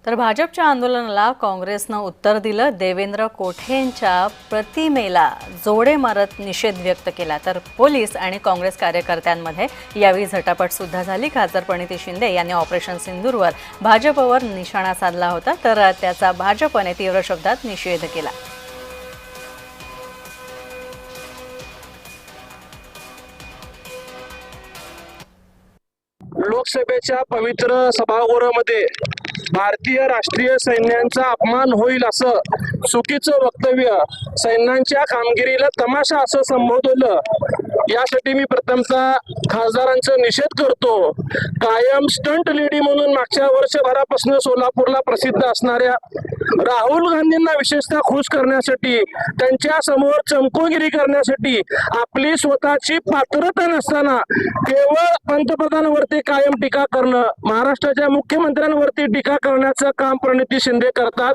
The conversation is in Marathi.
तर भाजपच्या आंदोलनाला काँग्रेसनं उत्तर दिलं। देवेंद्र कोठेंच्या प्रतिमेला जोडे मारत निषेध व्यक्त केला। तर पोलीस आणि काँग्रेस कार्यकर्त्यांमध्ये यावेळी झटापट सुद्धा झाली। खासदार प्रणिती शिंदे यांनी ऑपरेशन सिंदूरवर भाजपवर निशाणा साधला होता, तर त्याचा भाजपने तीव्र शब्दात निषेध केला। लोकसभेच्या पवित्र सभागृहामध्ये भारतीय राष्ट्रीय सैन्याचा अपमान होईल असं चुकीचं वक्तव्य, सैन्याच्या कामगिरीला तमाशा असं संबोधलं, यासाठी मी प्रथमतः खासदारांचा निषेध करतो। कायम स्टंट लेडी म्हणून मागच्या वर्षभरापासून सोलापूरला प्रसिद्ध असणाऱ्या राहुल गांधींना विशेषतः खुश करण्यासाठी, त्यांच्या समोर चमकोगिरी करण्यासाठी, आपली स्वतःची पात्रता नसताना केवळ पंतप्रधानांवरती कायम टीका करणं, महाराष्ट्राच्या मुख्यमंत्र्यांवरती टीका करण्याचं काम प्रणिती शिंदे करतात।